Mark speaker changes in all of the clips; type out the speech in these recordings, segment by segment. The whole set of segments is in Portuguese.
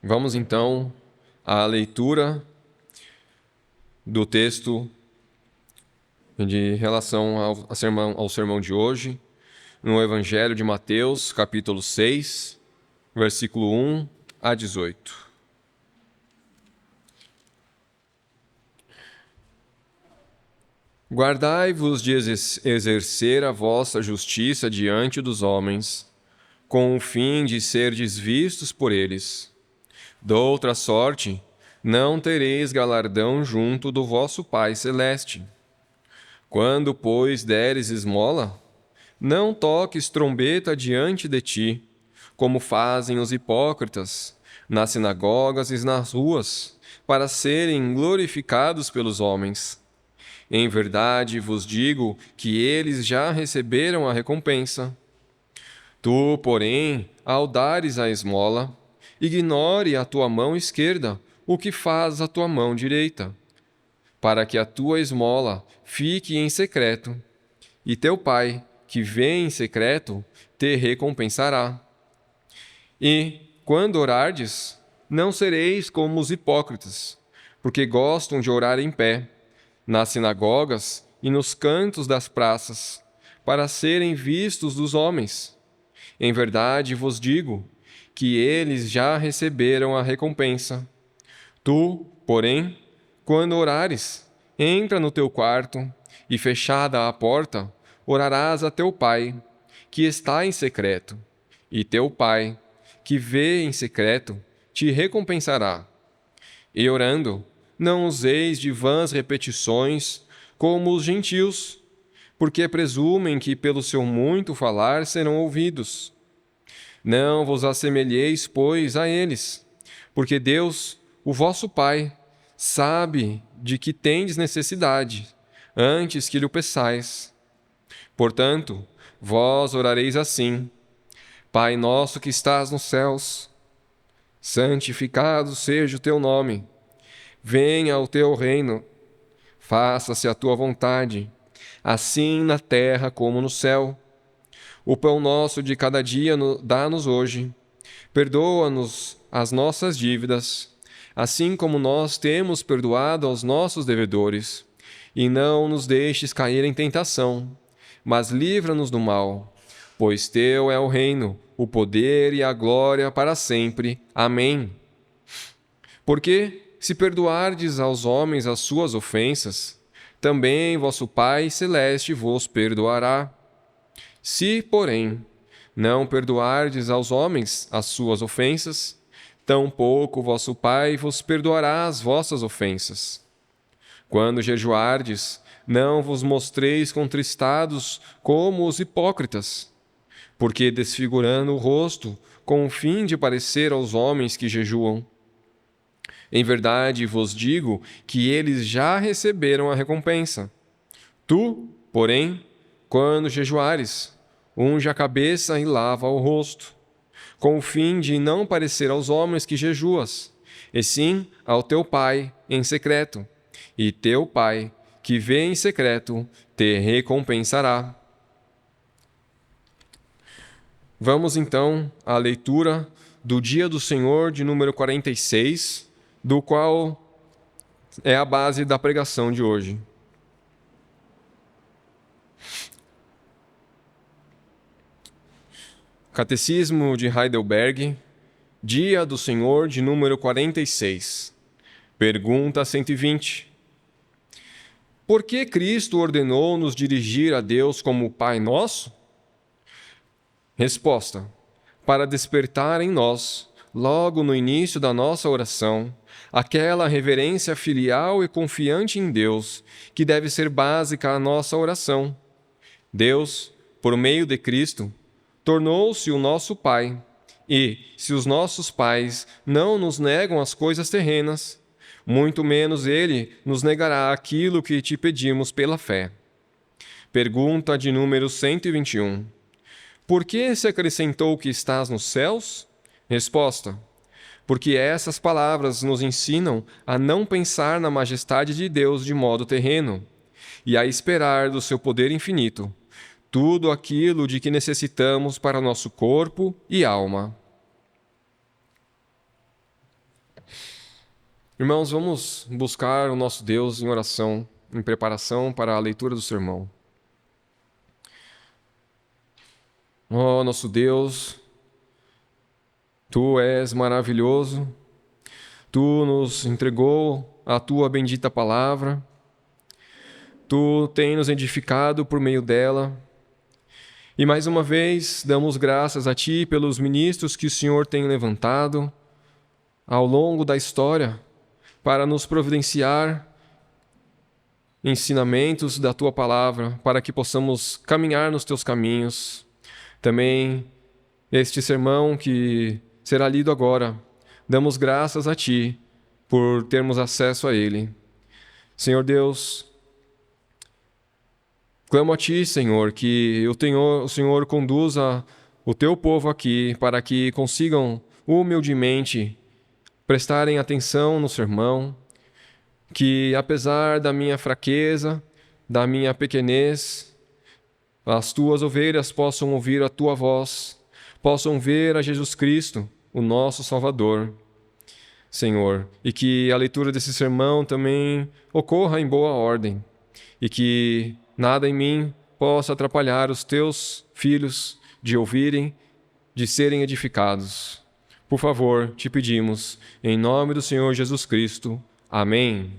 Speaker 1: Vamos então à leitura do texto de relação ao sermão de hoje, no Evangelho de Mateus, capítulo 6, versículo 1 a 18. Guardai-vos de exercer a vossa justiça diante dos homens, com o fim de serdes vistos por eles. Doutra sorte, não tereis galardão junto do vosso Pai Celeste. Quando, pois, deres esmola, não toques trombeta diante de ti, como fazem os hipócritas, nas sinagogas e nas ruas, para serem glorificados pelos homens. Em verdade vos digo que eles já receberam a recompensa. Tu, porém, ao dares a esmola, ignore a tua mão esquerda o que faz a tua mão direita, para que a tua esmola fique em secreto, e teu Pai, que vê em secreto, te recompensará. E, quando orardes, não sereis como os hipócritas, porque gostam de orar em pé, nas sinagogas e nos cantos das praças, para serem vistos dos homens. Em verdade vos digo que eles já receberam a recompensa. Tu, porém, quando orares, entra no teu quarto e, fechada a porta, orarás a teu Pai, que está em secreto, e teu Pai, que vê em secreto, te recompensará. E orando, não useis de vãs repetições, como os gentios, porque presumem que pelo seu muito falar serão ouvidos. Não vos assemelheis, pois, a eles, porque Deus, o vosso Pai, sabe de que tendes necessidade, antes que lhe o peçais. Portanto, vós orareis assim: Pai nosso que estás nos céus, santificado seja o teu nome. Venha o teu reino, faça-se a tua vontade, assim na terra como no céu. O pão nosso de cada dia dá-nos hoje. Perdoa-nos as nossas dívidas, assim como nós temos perdoado aos nossos devedores. E não nos deixes cair em tentação, mas livra-nos do mal. Pois teu é o reino, o poder e a glória para sempre. Amém. Porque, se perdoardes aos homens as suas ofensas, também vosso Pai Celeste vos perdoará. Se, porém, não perdoardes aos homens as suas ofensas, tampouco vosso Pai vos perdoará as vossas ofensas. Quando jejuardes, não vos mostreis contristados como os hipócritas, porque desfigurando o rosto, com o fim de parecer aos homens que jejuam. Em verdade vos digo que eles já receberam a recompensa. Tu, porém, quando jejuares, unge a cabeça e lava o rosto, com o fim de não parecer aos homens que jejuas, e sim ao teu Pai em secreto, e teu Pai, que vê em secreto, te recompensará. Vamos então à leitura do Dia do Senhor de número 46, do qual é a base da pregação de hoje. Catecismo de Heidelberg, Dia do Senhor de número 46. Pergunta 120. Por que Cristo ordenou nos dirigir a Deus como Pai Nosso? Resposta: para despertar em nós, logo no início da nossa oração, aquela reverência filial e confiante em Deus, que deve ser básica à nossa oração. Deus, por meio de Cristo, tornou-se o nosso Pai, e, se os nossos pais não nos negam as coisas terrenas, muito menos Ele nos negará aquilo que te pedimos pela fé. Pergunta de número 121. Por que se acrescentou que estás nos céus? Resposta: porque essas palavras nos ensinam a não pensar na majestade de Deus de modo terreno, e a esperar do seu poder infinito, tudo aquilo de que necessitamos para nosso corpo e alma. Irmãos, vamos buscar o nosso Deus em oração, em preparação para a leitura do sermão. Ó, nosso Deus, Tu és maravilhoso, Tu nos entregou a Tua bendita palavra, Tu tens nos edificado por meio dela, e mais uma vez damos graças a Ti pelos ministros que o Senhor tem levantado ao longo da história para nos providenciar ensinamentos da Tua palavra, para que possamos caminhar nos Teus caminhos. Também este sermão que será lido agora, damos graças a Ti por termos acesso a ele. Senhor Deus, clamo a Ti, Senhor, que o Senhor conduza o Teu povo aqui para que consigam humildemente prestarem atenção no sermão, que apesar da minha fraqueza, da minha pequenez, as Tuas ovelhas possam ouvir a Tua voz, possam ver a Jesus Cristo, o nosso Salvador, Senhor, e que a leitura desse sermão também ocorra em boa ordem, e que nada em mim possa atrapalhar os Teus filhos de ouvirem, de serem edificados. Por favor, te pedimos, em nome do Senhor Jesus Cristo. Amém.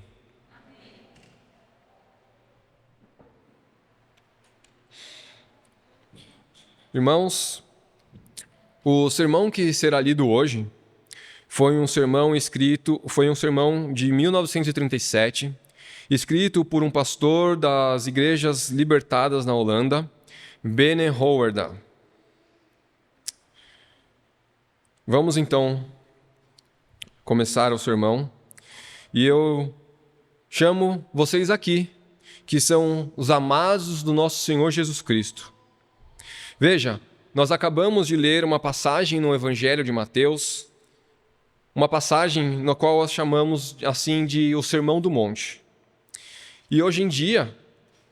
Speaker 1: Irmãos, o sermão que será lido hoje foi um sermão de 1937, escrito por um pastor das igrejas libertadas na Holanda, Bene Howerda. Vamos então começar o sermão, e eu chamo vocês aqui, que são os amados do nosso Senhor Jesus Cristo. Veja, nós acabamos de ler uma passagem no Evangelho de Mateus, uma passagem na qual nós chamamos assim de o Sermão do Monte. E hoje em dia,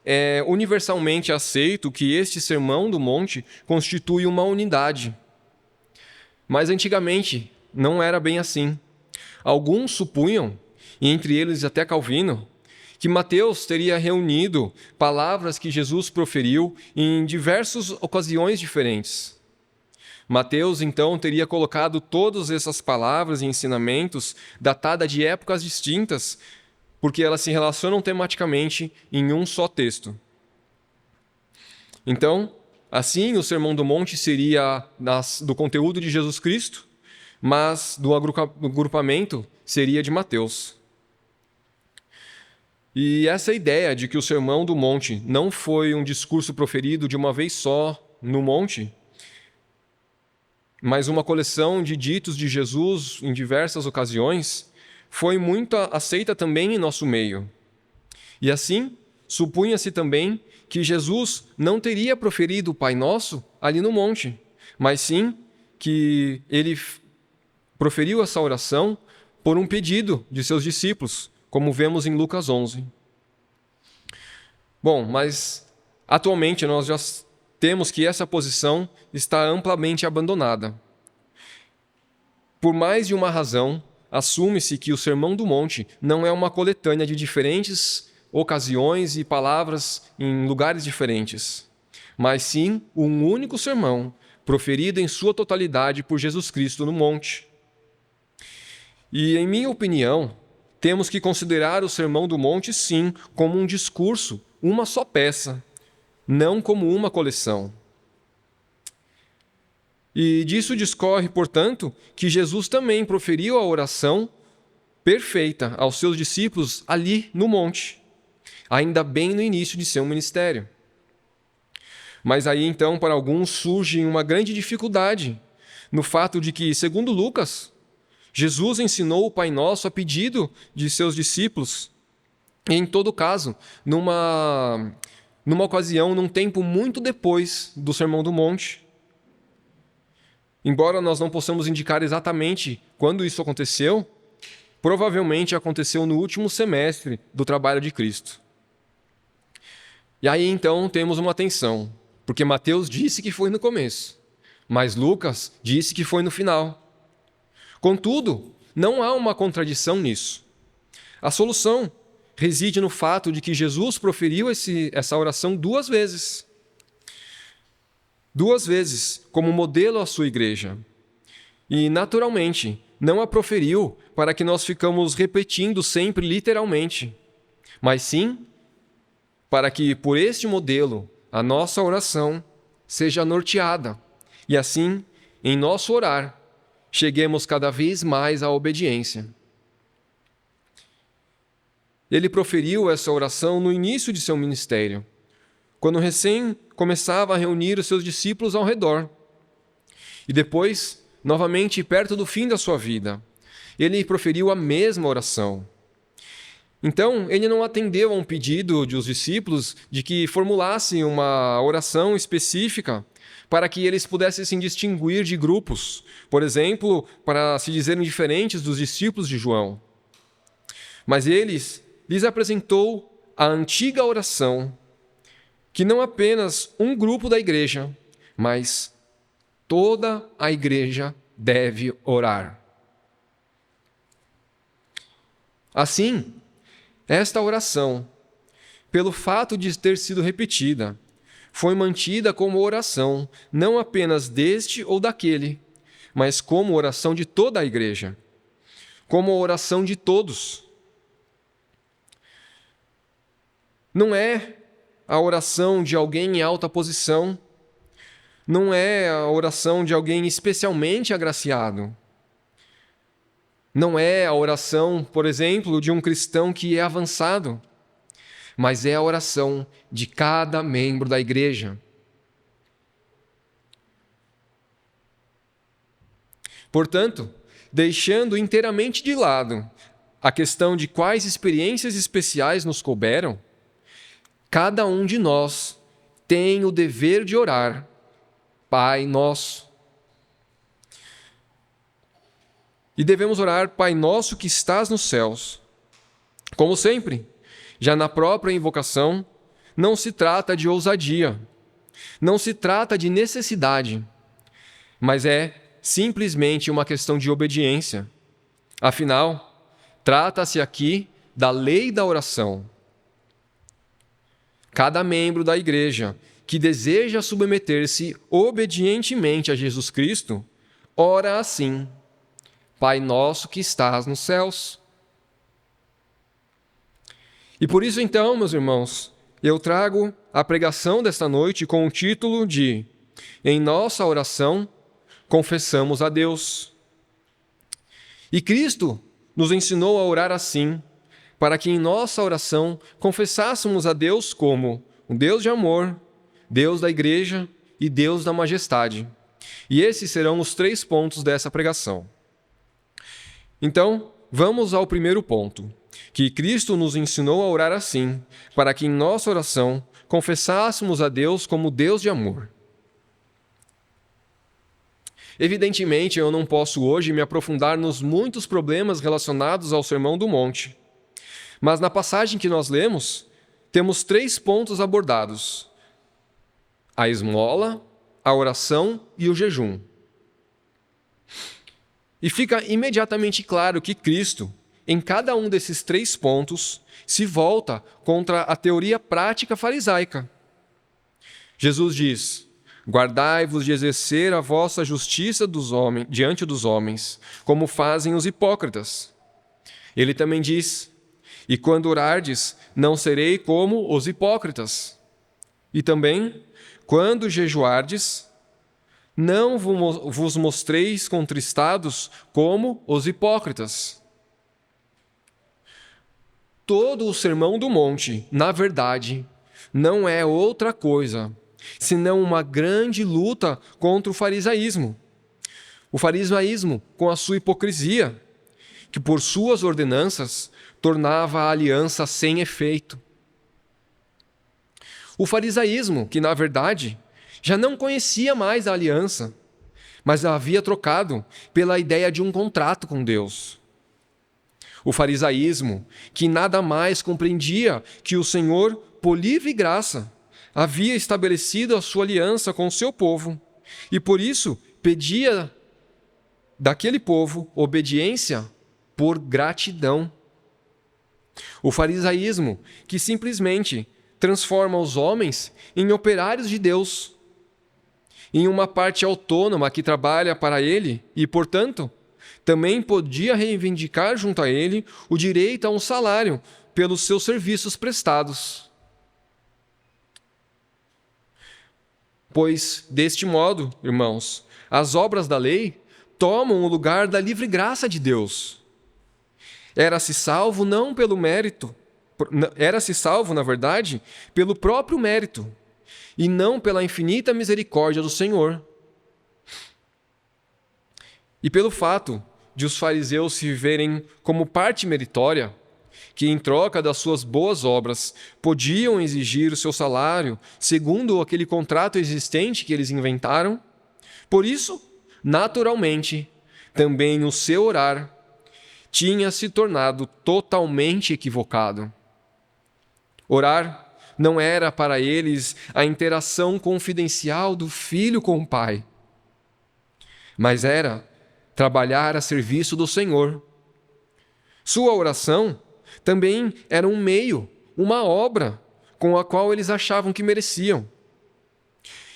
Speaker 1: é universalmente aceito que este Sermão do Monte constitui uma unidade. Mas antigamente não era bem assim. Alguns supunham, e entre eles até Calvino, que Mateus teria reunido palavras que Jesus proferiu em diversas ocasiões diferentes. Mateus, então, teria colocado todas essas palavras e ensinamentos datadas de épocas distintas, porque elas se relacionam tematicamente em um só texto. Então, assim, o Sermão do Monte seria do conteúdo de Jesus Cristo, mas do agrupamento seria de Mateus. E essa ideia de que o Sermão do Monte não foi um discurso proferido de uma vez só no monte, mas uma coleção de ditos de Jesus em diversas ocasiões, foi muito aceita também em nosso meio. E assim, supunha-se também que Jesus não teria proferido o Pai Nosso ali no monte, mas sim que ele proferiu essa oração por um pedido de seus discípulos, como vemos em Lucas 11. Bom, mas atualmente nós já temos que essa posição está amplamente abandonada. Por mais de uma razão, assume-se que o Sermão do Monte não é uma coletânea de diferentes ocasiões e palavras em lugares diferentes, mas sim um único sermão, proferido em sua totalidade por Jesus Cristo no monte. E, em minha opinião, temos que considerar o Sermão do Monte, sim, como um discurso, uma só peça, não como uma coleção. E disso discorre, portanto, que Jesus também proferiu a oração perfeita aos seus discípulos ali no monte, ainda bem no início de seu ministério. Mas aí, então, para alguns surge uma grande dificuldade no fato de que, segundo Lucas, Jesus ensinou o Pai Nosso a pedido de seus discípulos, e em todo caso, numa ocasião, num tempo muito depois do Sermão do Monte. Embora nós não possamos indicar exatamente quando isso aconteceu, provavelmente aconteceu no último semestre do trabalho de Cristo. E aí, então, temos uma tensão. porque Mateus disse que foi no começo, mas Lucas disse que foi no final. Contudo, não há uma contradição nisso. A solução reside no fato de que Jesus proferiu essa oração 2 vezes. 2 vezes, como modelo à sua igreja. E, naturalmente, não a proferiu para que nós ficamos repetindo sempre literalmente, mas sim para que, por este modelo, a nossa oração seja norteada e, assim, em nosso orar, cheguemos cada vez mais à obediência. Ele proferiu essa oração no início de seu ministério, quando recém começava a reunir os seus discípulos ao redor. E depois, novamente, perto do fim da sua vida, ele proferiu a mesma oração. Então, ele não atendeu a um pedido dos discípulos de que formulassem uma oração específica para que eles pudessem se distinguir de grupos, por exemplo, para se dizerem diferentes dos discípulos de João. Mas lhes apresentou a antiga oração, que não apenas um grupo da igreja, mas toda a igreja deve orar. Assim, esta oração, pelo fato de ter sido repetida, foi mantida como oração, não apenas deste ou daquele, mas como oração de toda a igreja, como oração de todos. Não é a oração de alguém em alta posição, não é a oração de alguém especialmente agraciado. Não é a oração, por exemplo, de um cristão que é avançado, mas é a oração de cada membro da igreja. Portanto, deixando inteiramente de lado a questão de quais experiências especiais nos couberam, cada um de nós tem o dever de orar, Pai Nosso. E devemos orar, Pai Nosso que estás nos céus. Como sempre, já na própria invocação, não se trata de ousadia, não se trata de necessidade, mas é simplesmente uma questão de obediência. Afinal, trata-se aqui da lei da oração. Cada membro da igreja que deseja submeter-se obedientemente a Jesus Cristo, ora assim: Pai nosso que estás nos céus. E por isso então, meus irmãos, eu trago a pregação desta noite com o título de Em nossa oração, confessamos a Deus. E Cristo nos ensinou a orar assim, para que em nossa oração confessássemos a Deus como um Deus de amor, Deus da igreja e Deus da majestade. E esses serão os 3 pontos dessa pregação. Então, vamos ao primeiro ponto, que Cristo nos ensinou a orar assim, para que em nossa oração confessássemos a Deus como Deus de amor. Evidentemente, eu não posso hoje me aprofundar nos muitos problemas relacionados ao Sermão do Monte, mas na passagem que nós lemos, temos 3 pontos abordados: a esmola, a oração e o jejum. E fica imediatamente claro que Cristo, em cada um desses 3 pontos, se volta contra a teoria prática farisaica. Jesus diz: guardai-vos de exercer a vossa justiça diante dos homens, como fazem os hipócritas. Ele também diz: e quando orardes, não serei como os hipócritas. E também, quando jejuardes, não vos mostreis contristados como os hipócritas. Todo o Sermão do Monte, na verdade, não é outra coisa senão uma grande luta contra o farisaísmo. O farisaísmo com a sua hipocrisia, que por suas ordenanças tornava a aliança sem efeito. O farisaísmo que, na verdade, já não conhecia mais a aliança, mas a havia trocado pela ideia de um contrato com Deus. O farisaísmo que nada mais compreendia que o Senhor, por livre graça, havia estabelecido a sua aliança com o seu povo e, por isso, pedia daquele povo obediência por gratidão. O farisaísmo, que simplesmente transforma os homens em operários de Deus, em uma parte autônoma que trabalha para ele e, portanto, também podia reivindicar junto a ele o direito a um salário pelos seus serviços prestados. Pois, deste modo, irmãos, as obras da lei tomam o lugar da livre graça de Deus. Era-se salvo não pelo mérito, era-se salvo, na verdade, pelo próprio mérito, e não pela infinita misericórdia do Senhor. E pelo fato de os fariseus se verem como parte meritória, que em troca das suas boas obras podiam exigir o seu salário segundo aquele contrato existente que eles inventaram, por isso, naturalmente, também o seu orar tinha se tornado totalmente equivocado. Orar não era para eles a interação confidencial do filho com o pai, mas era trabalhar a serviço do Senhor. Sua oração também era um meio, uma obra com a qual eles achavam que mereciam.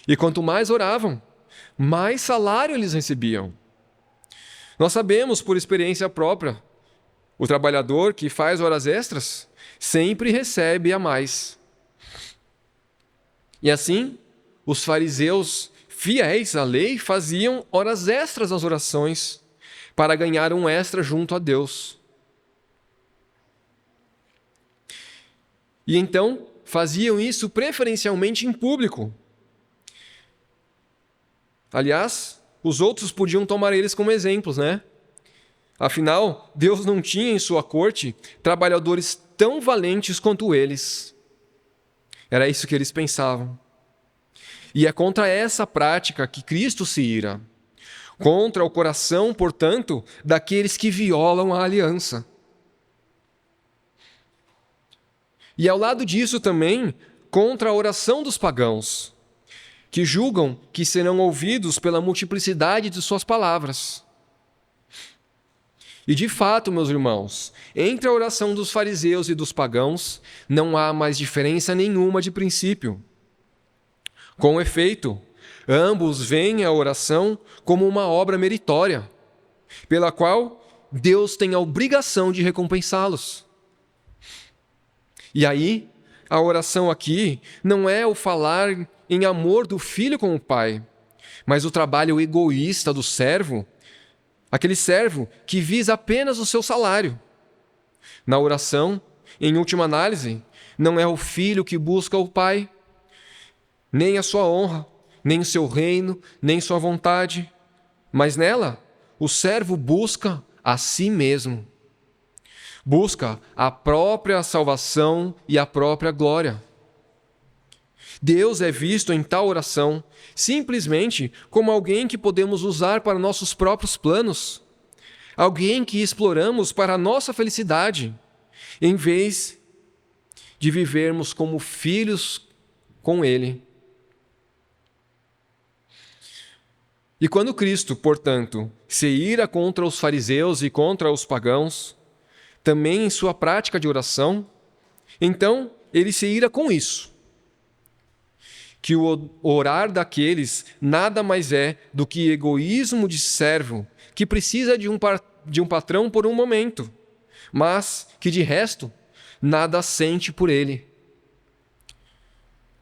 Speaker 1: E quanto mais oravam, mais salário eles recebiam. Nós sabemos por experiência própria, o trabalhador que faz horas extras sempre recebe a mais. E assim, os fariseus fiéis à lei faziam horas extras nas orações para ganhar um extra junto a Deus. E então, faziam isso preferencialmente em público. Aliás, os outros podiam tomar eles como exemplos, né? Afinal, Deus não tinha em sua corte trabalhadores tão valentes quanto eles. Era isso que eles pensavam. E é contra essa prática que Cristo se ira. Contra o coração, portanto, daqueles que violam a aliança. E ao lado disso também, contra a oração dos pagãos, que julgam que serão ouvidos pela multiplicidade de suas palavras. E de fato, meus irmãos, entre a oração dos fariseus e dos pagãos, não há mais diferença nenhuma de princípio. Com efeito, ambos veem a oração como uma obra meritória, pela qual Deus tem a obrigação de recompensá-los. E aí, a oração aqui não é o falar em amor do filho com o pai, mas o trabalho egoísta do servo, aquele servo que visa apenas o seu salário. Na oração, em última análise, não é o filho que busca o pai, nem a sua honra, nem o seu reino, nem sua vontade, mas nela, o servo busca a si mesmo. Busca a própria salvação e a própria glória. Deus é visto em tal oração simplesmente como alguém que podemos usar para nossos próprios planos, alguém que exploramos para a nossa felicidade, em vez de vivermos como filhos com Ele. E quando Cristo, portanto, se ira contra os fariseus e contra os pagãos, também em sua prática de oração, então ele se ira com isso, que o orar daqueles nada mais é do que egoísmo de servo que precisa de um patrão por um momento, mas que de resto nada sente por ele.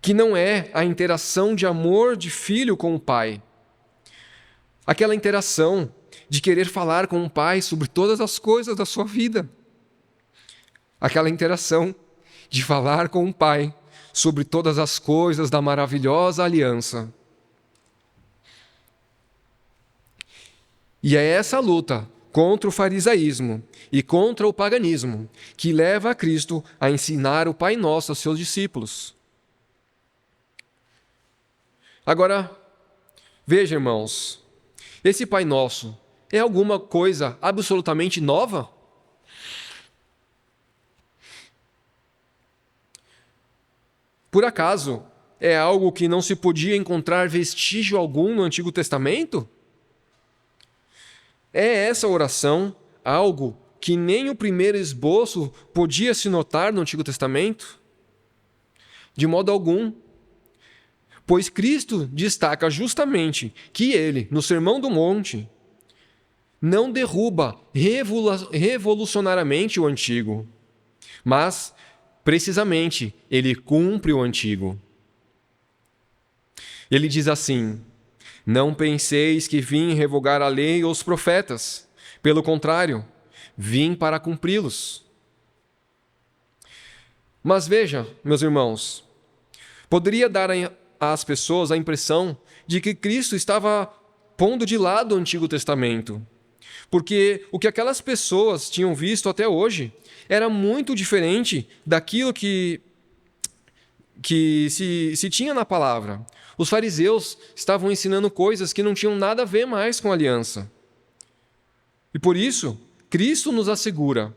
Speaker 1: Que não é a interação de amor de filho com o pai, aquela interação de querer falar com o pai sobre todas as coisas da sua vida, aquela interação de falar com o pai sobre todas as coisas da maravilhosa aliança. E é essa luta contra o farisaísmo e contra o paganismo que leva a Cristo a ensinar o Pai Nosso aos seus discípulos. Agora, veja, irmãos, esse Pai Nosso é alguma coisa absolutamente nova? Por acaso, é algo que não se podia encontrar vestígio algum no Antigo Testamento? É essa oração algo que nem o primeiro esboço podia se notar no Antigo Testamento? De modo algum. Pois Cristo destaca justamente que ele, no Sermão do Monte, não derruba revolucionariamente o antigo, mas, precisamente, ele cumpre o antigo. Ele diz assim: não penseis que vim revogar a lei ou os profetas. Pelo contrário, vim para cumpri-los. Mas veja, meus irmãos, poderia dar às pessoas a impressão de que Cristo estava pondo de lado o Antigo Testamento, porque o que aquelas pessoas tinham visto até hoje era muito diferente daquilo que se tinha na palavra. Os fariseus estavam ensinando coisas que não tinham nada a ver mais com a aliança. E por isso, Cristo nos assegura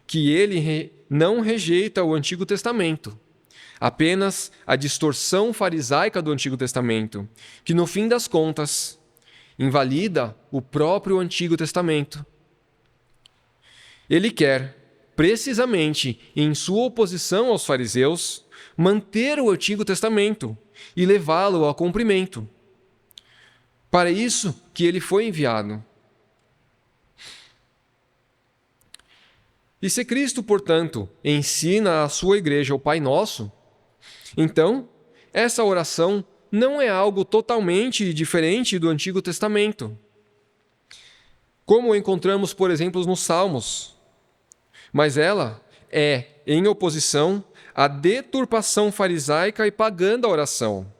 Speaker 1: que ele não rejeita o Antigo Testamento, apenas a distorção farisaica do Antigo Testamento, que no fim das contas invalida o próprio Antigo Testamento. Ele quer, precisamente em sua oposição aos fariseus, manter o Antigo Testamento e levá-lo ao cumprimento. Para isso que ele foi enviado. E se Cristo, portanto, ensina à sua igreja o Pai Nosso, então, essa oração não é algo totalmente diferente do Antigo Testamento, como encontramos, por exemplo, nos Salmos, mas ela é em oposição à deturpação farisaica e pagã da oração,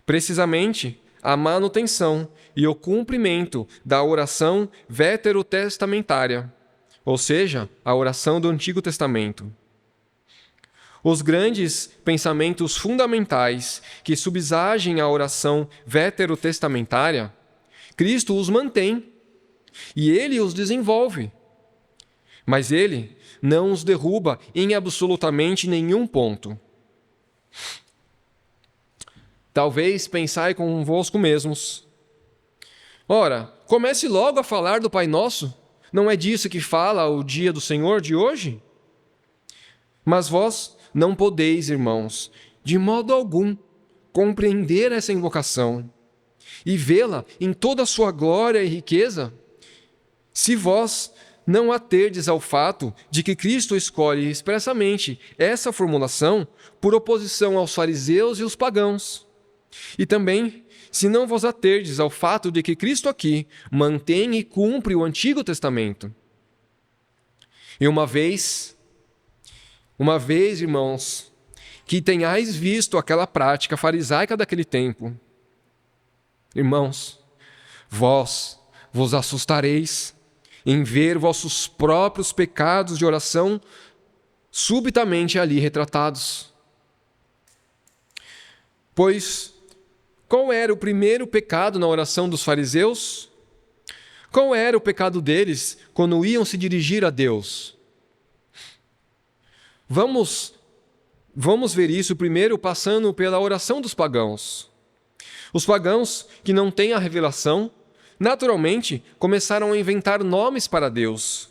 Speaker 1: precisamente a manutenção e o cumprimento da oração veterotestamentária, ou seja, a oração do Antigo Testamento. Os grandes pensamentos fundamentais que subsagem a oração veterotestamentária, Cristo os mantém e ele os desenvolve. Mas ele não os derruba em absolutamente nenhum ponto. Talvez pensai convosco mesmos: ora, comece logo a falar do Pai Nosso. Não é disso que fala o dia do Senhor de hoje? Mas vós não podeis, irmãos, de modo algum, compreender essa invocação e vê-la em toda a sua glória e riqueza, se vós não aterdes ao fato de que Cristo escolhe expressamente essa formulação por oposição aos fariseus e os pagãos. E também, se não vos aterdes ao fato de que Cristo aqui mantém e cumpre o Antigo Testamento. E uma vez, irmãos, que tenhais visto aquela prática farisaica daquele tempo, irmãos, vós vos assustareis em ver vossos próprios pecados de oração subitamente ali retratados. Pois qual era o primeiro pecado na oração dos fariseus? Qual era o pecado deles quando iam se dirigir a Deus? Vamos ver isso primeiro passando pela oração dos pagãos. Os pagãos que não têm a revelação, naturalmente, começaram a inventar nomes para Deus.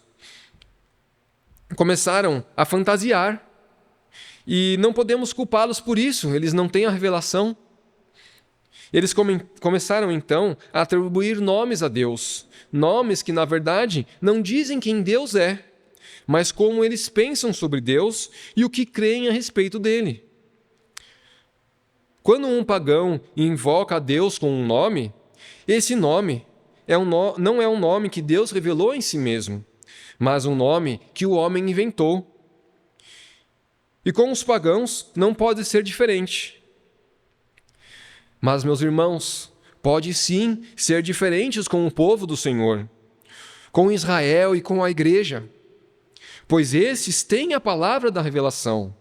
Speaker 1: Começaram a fantasiar. E não podemos culpá-los por isso, eles não têm a revelação. Eles começaram, então, a atribuir nomes a Deus. Nomes que, na verdade, não dizem quem Deus é, mas como eles pensam sobre Deus e o que creem a respeito dele. Quando um pagão invoca a Deus com um nome, esse nome não é um nome que Deus revelou em si mesmo, mas um nome que o homem inventou. E com os pagãos não pode ser diferente. Mas, meus irmãos, pode sim ser diferentes com o povo do Senhor, com Israel e com a igreja, pois esses têm a palavra da revelação.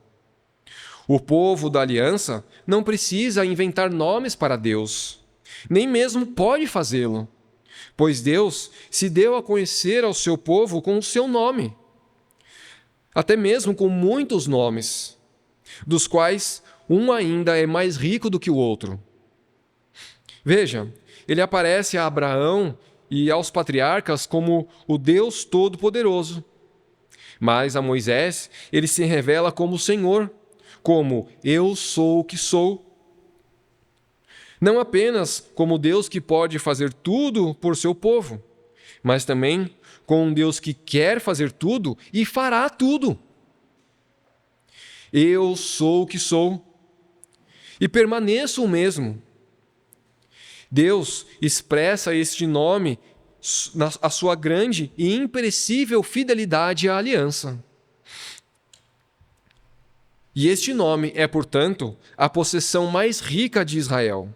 Speaker 1: O povo da aliança não precisa inventar nomes para Deus, nem mesmo pode fazê-lo, pois Deus se deu a conhecer ao seu povo com o seu nome, até mesmo com muitos nomes, dos quais um ainda é mais rico do que o outro. Veja, ele aparece a Abraão e aos patriarcas como o Deus Todo-Poderoso. Mas a Moisés, ele se revela como o Senhor, como eu sou o que sou. Não apenas como Deus que pode fazer tudo por seu povo, mas também como um Deus que quer fazer tudo e fará tudo. Eu sou o que sou e permaneço o mesmo. Deus expressa este nome a sua grande e imperecível fidelidade à aliança. E este nome é, portanto, a possessão mais rica de Israel.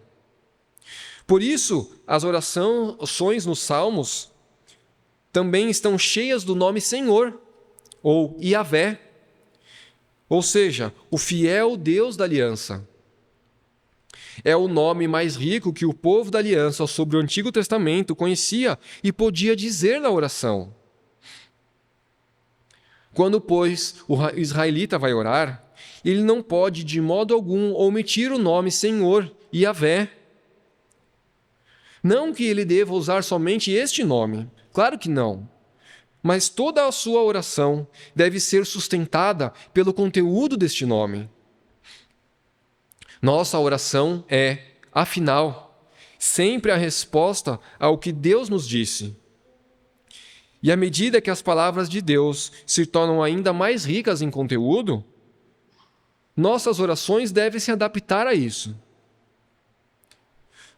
Speaker 1: Por isso, as orações nos Salmos também estão cheias do nome Senhor, ou Yahvé, ou seja, o fiel Deus da aliança. É o nome mais rico que o povo da aliança sobre o Antigo Testamento conhecia e podia dizer na oração. Quando, pois, o israelita vai orar, ele não pode de modo algum omitir o nome Senhor, Yahvé. Não que ele deva usar somente este nome, claro que não. Mas toda a sua oração deve ser sustentada pelo conteúdo deste nome. Nossa oração é, afinal, sempre a resposta ao que Deus nos disse. E à medida que as palavras de Deus se tornam ainda mais ricas em conteúdo, nossas orações devem se adaptar a isso.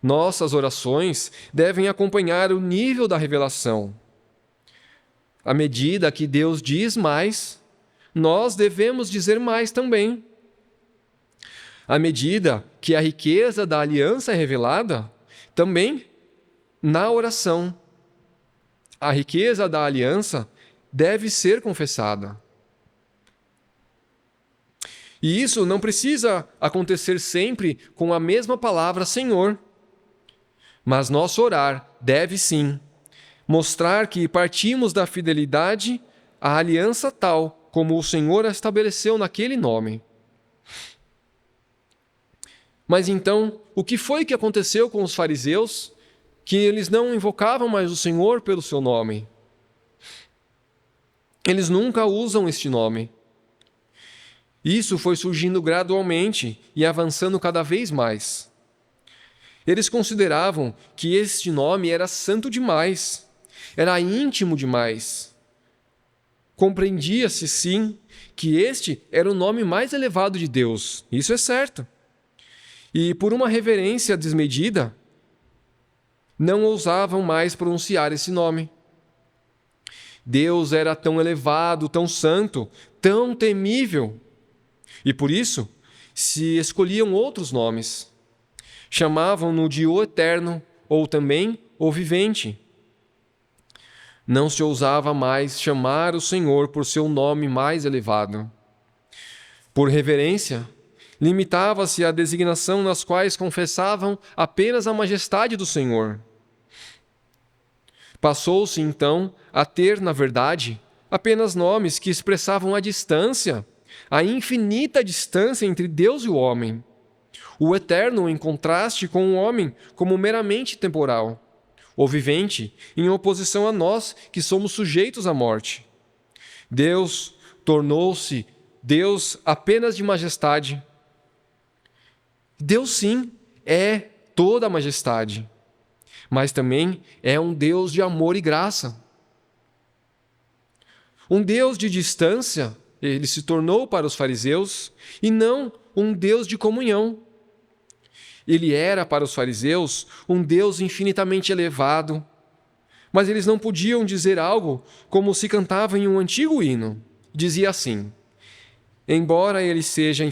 Speaker 1: Nossas orações devem acompanhar o nível da revelação. À medida que Deus diz mais, nós devemos dizer mais também. À medida que a riqueza da aliança é revelada, também na oração, a riqueza da aliança deve ser confessada. E isso não precisa acontecer sempre com a mesma palavra Senhor. Mas nosso orar deve sim mostrar que partimos da fidelidade à aliança tal como o Senhor a estabeleceu naquele nome. Mas então, o que foi que aconteceu com os fariseus, que eles não invocavam mais o Senhor pelo seu nome? Eles nunca usam este nome. Isso foi surgindo gradualmente e avançando cada vez mais. Eles consideravam que este nome era santo demais, era íntimo demais. Compreendia-se, sim, que este era o nome mais elevado de Deus, isso é certo. E por uma reverência desmedida, não ousavam mais pronunciar esse nome. Deus era tão elevado, tão santo, tão temível, e por isso se escolhiam outros nomes. Chamavam-no de o Eterno, ou também o Vivente. Não se ousava mais chamar o Senhor por seu nome mais elevado. Por reverência, limitava-se à designação nas quais confessavam apenas a majestade do Senhor. Passou-se, então, a ter, na verdade, apenas nomes que expressavam a distância, a infinita distância entre Deus e o homem. O eterno em contraste com o homem como meramente temporal. O vivente em oposição a nós que somos sujeitos à morte. Deus tornou-se Deus apenas de majestade. Deus, sim, é toda a majestade, mas também é um Deus de amor e graça. Um Deus de distância, ele se tornou para os fariseus, e não um Deus de comunhão. Ele era, para os fariseus, um Deus infinitamente elevado, mas eles não podiam dizer algo como se cantava em um antigo hino. Dizia assim: embora ele seja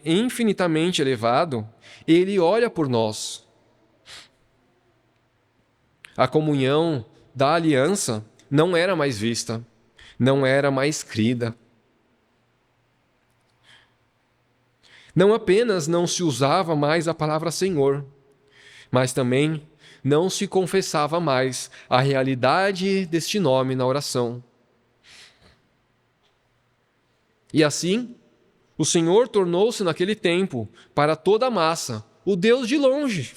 Speaker 1: infinitamente elevado, ele olha por nós. A comunhão da aliança não era mais vista, não era mais crida. Não apenas não se usava mais a palavra Senhor, mas também não se confessava mais a realidade deste nome na oração. E assim, o Senhor tornou-se naquele tempo, para toda a massa, o Deus de longe,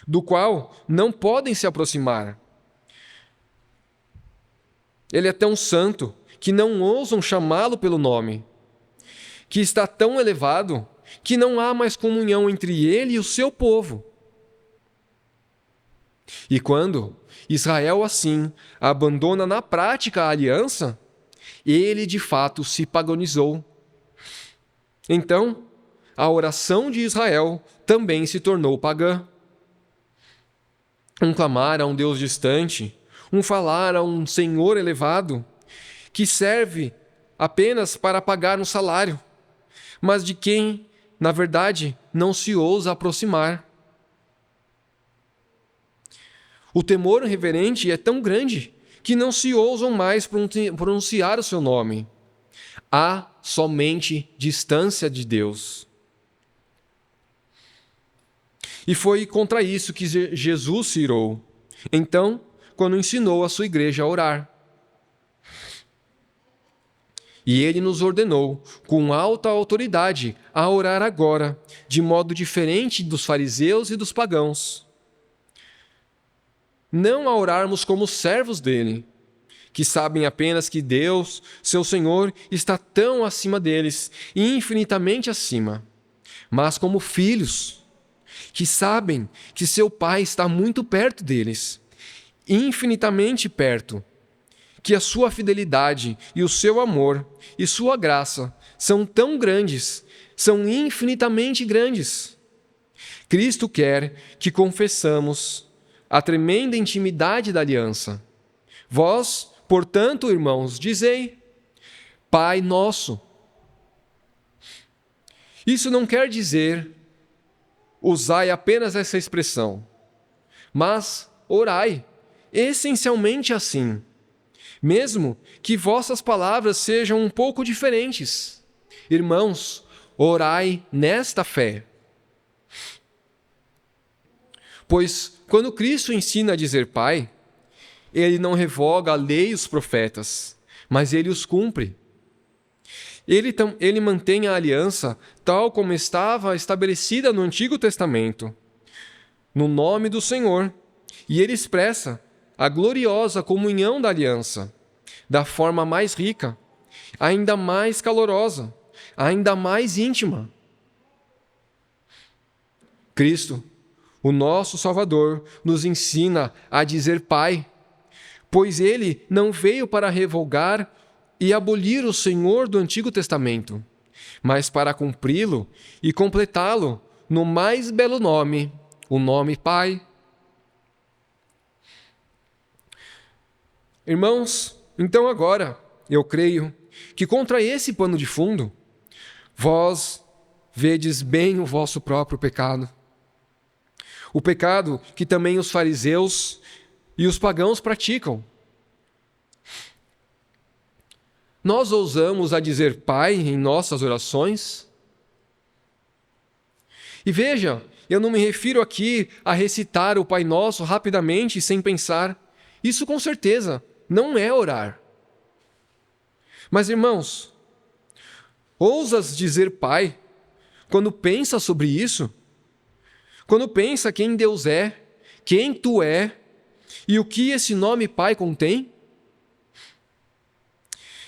Speaker 1: do qual não podem se aproximar. Ele é tão santo que não ousam chamá-lo pelo nome, que está tão elevado que não há mais comunhão entre ele e o seu povo. E quando Israel, assim, abandona na prática a aliança, ele de fato se paganizou. Então, a oração de Israel também se tornou pagã. Um clamar a um Deus distante, um falar a um Senhor elevado, que serve apenas para pagar um salário, mas de quem, na verdade, não se ousa aproximar. O temor reverente é tão grande que não se ousam mais pronunciar o seu nome. Há somente distância de Deus. E foi contra isso que Jesus se irou. Então, quando ensinou a sua igreja a orar. E ele nos ordenou, com alta autoridade, a orar agora, de modo diferente dos fariseus e dos pagãos. Não a orarmos como servos dele, que sabem apenas que Deus, seu Senhor, está tão acima deles e infinitamente acima, mas como filhos, que sabem que seu Pai está muito perto deles, infinitamente perto, que a sua fidelidade e o seu amor e sua graça são tão grandes, são infinitamente grandes. Cristo quer que confessamos a tremenda intimidade da aliança. Vós, portanto, irmãos, dizei: Pai nosso. Isso não quer dizer usai apenas essa expressão, mas orai, essencialmente assim, mesmo que vossas palavras sejam um pouco diferentes. Irmãos, orai nesta fé. Pois, quando Cristo ensina a dizer Pai, ele não revoga a lei e os profetas, mas ele os cumpre. Ele mantém a aliança tal como estava estabelecida no Antigo Testamento, no nome do Senhor, e ele expressa a gloriosa comunhão da aliança, da forma mais rica, ainda mais calorosa, ainda mais íntima. Cristo, o nosso Salvador, nos ensina a dizer Pai, pois ele não veio para revogar e abolir o Senhor do Antigo Testamento, mas para cumpri-lo e completá-lo no mais belo nome, o nome Pai. Irmãos, então agora, eu creio que contra esse pano de fundo, vós vedes bem o vosso próprio pecado. O pecado que também os fariseus e os pagãos praticam. Nós ousamos a dizer Pai em nossas orações? E veja, eu não me refiro aqui a recitar o Pai Nosso rapidamente e sem pensar. Isso com certeza não é orar. Mas, irmãos, ousas dizer Pai quando pensa sobre isso? Quando pensa quem Deus é, quem Tu é e o que esse nome Pai contém?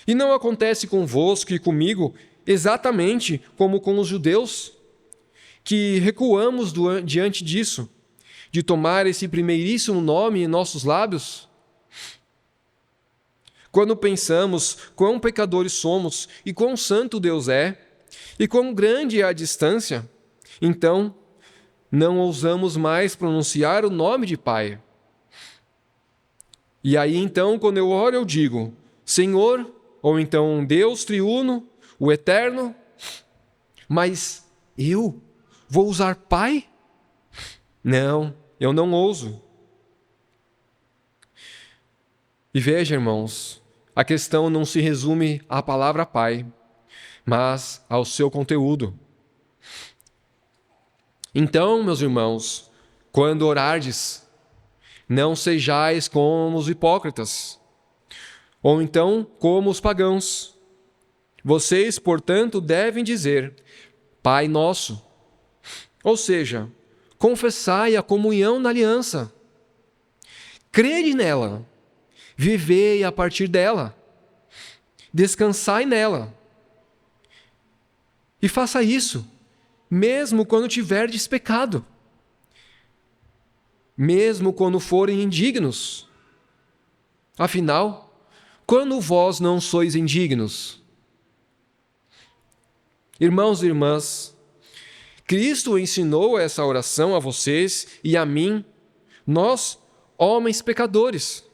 Speaker 1: E não acontece convosco e comigo exatamente como com os judeus, que recuamos diante disso, de tomar esse primeiríssimo nome em nossos lábios? Quando pensamos quão pecadores somos e quão santo Deus é, e quão grande é a distância, então não ousamos mais pronunciar o nome de Pai. E aí então, quando eu oro, eu digo, Senhor, ou então Deus triuno, o eterno, mas eu vou usar Pai? Não, eu não ouso. E veja, irmãos, a questão não se resume à palavra Pai, mas ao seu conteúdo. Então, meus irmãos, quando orardes, não sejais como os hipócritas, ou então como os pagãos, Vocês, portanto, devem dizer: Pai nosso. Ou seja, confessai a comunhão na aliança. Crede nela, vivei a partir dela, descansai nela. E faça isso, mesmo quando tiverdes pecado, mesmo quando forem indignos. Afinal, quando vós não sois indignos? Irmãos e irmãs, Cristo ensinou essa oração a vocês e a mim, nós, homens pecadores.